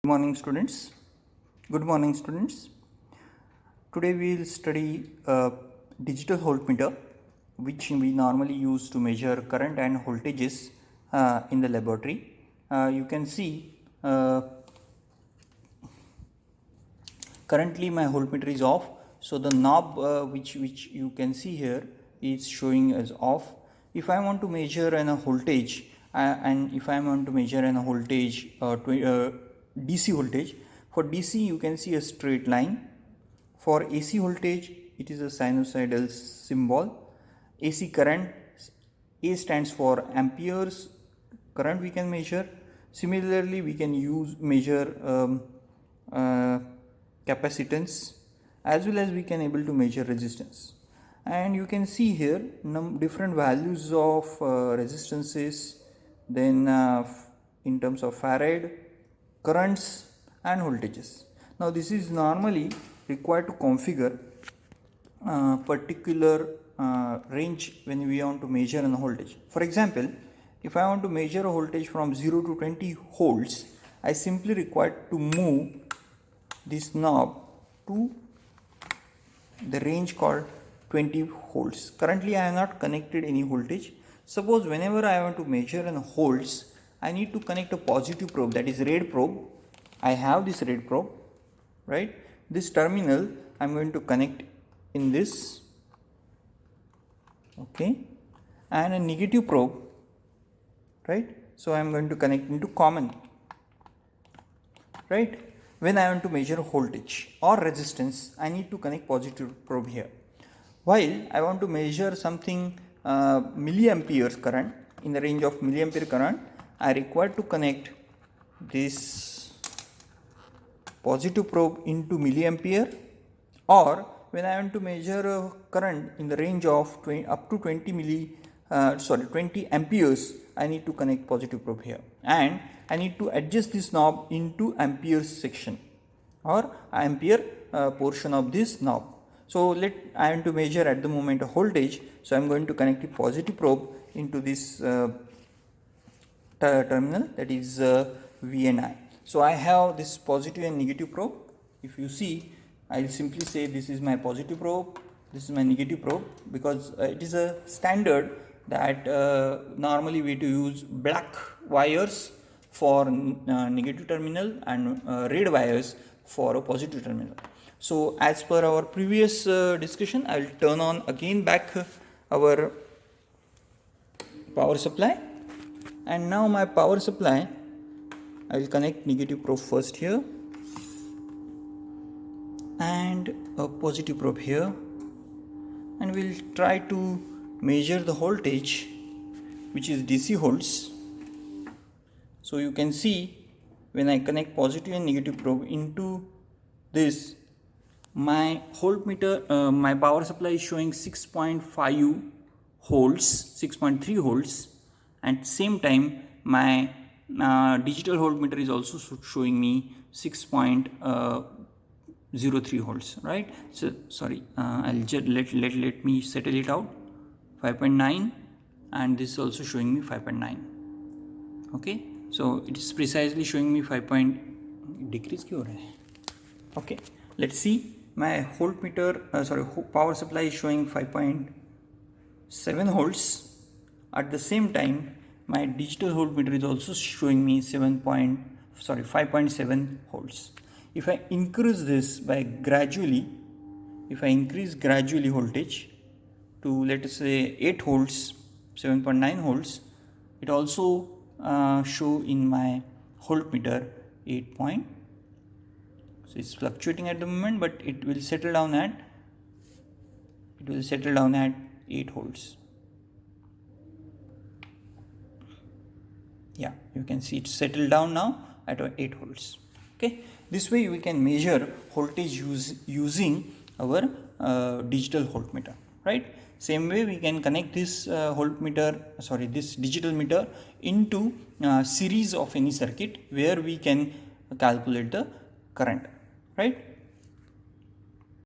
Good morning, students. Good morning, students. Today we will study a digital voltmeter, which we normally use to measure current and voltages in the laboratory. You can see currently my voltmeter is off, so the knob which you can see here is showing as off. If I want to measure a voltage and if I want to measure a voltage DC voltage, for DC you can see a straight line. For AC voltage it is a sinusoidal symbol. AC current, A stands for amperes current we can measure. Similarly we can measure capacitance, as well as we can able to measure resistance. And you can see here different values of resistances, then in terms of farad, currents and voltages. Now this is normally required to configure particular range when we want to measure a voltage. For example, if I want to measure a voltage from 0 to 20 volts, I simply require to move this knob to the range called 20 volts. Currently I have not connected any voltage. Suppose whenever I want to measure in volts, I need to connect a positive probe, that is red probe. I have this red probe, right? This terminal I am going to connect in this, okay, and a negative probe, right? So I am going to connect into common, right? When I want to measure voltage or resistance, I need to connect positive probe here. While I want to measure something milliamperes current, in the range of milliampere current, I require to connect this positive probe into milliampere, or when I want to measure current in the range of up to 20 amperes, I need to connect positive probe here, and I need to adjust this knob into amperes section or ampere portion of this knob. So I want to measure at the moment a voltage, so I am going to connect a positive probe into this terminal, that is V and I. So I have this positive and negative probe. If you see, I will simply say this is my positive probe, this is my negative probe, because it is a standard that normally we to use black wires for negative terminal and red wires for a positive terminal. So as per our previous discussion, I will turn on again back our power supply, and now my power supply, I will connect negative probe first here and a positive probe here, and we will try to measure the voltage, which is DC volts. So you can see when I connect positive and negative probe into this, my voltmeter, my power supply is showing 6.5 volts, 6.3 volts, and same time my digital voltmeter is also showing me 6.03 volts, right? So sorry, I'll just let me settle it out. 5.9, and this is also showing me 5.9. okay, so it is precisely showing me 5. Decrease क्यों हो रहा है? Okay, let's see. My voltmeter, power supply is showing 5.7 volts. At the same time, my digital voltmeter is also showing me 5.7 volts. If I increase this by gradually, if I increase gradually voltage to, let us say, 8 volts, 7.9 volts, it also show in my voltmeter 8 point. So it's fluctuating at the moment, but it will settle down at 8 volts. Yeah, you can see it settled down now at 8 volts. Okay, this way we can measure voltage using our digital voltmeter, right? Same way we can connect this this digital meter into series of any circuit where we can calculate the current, right?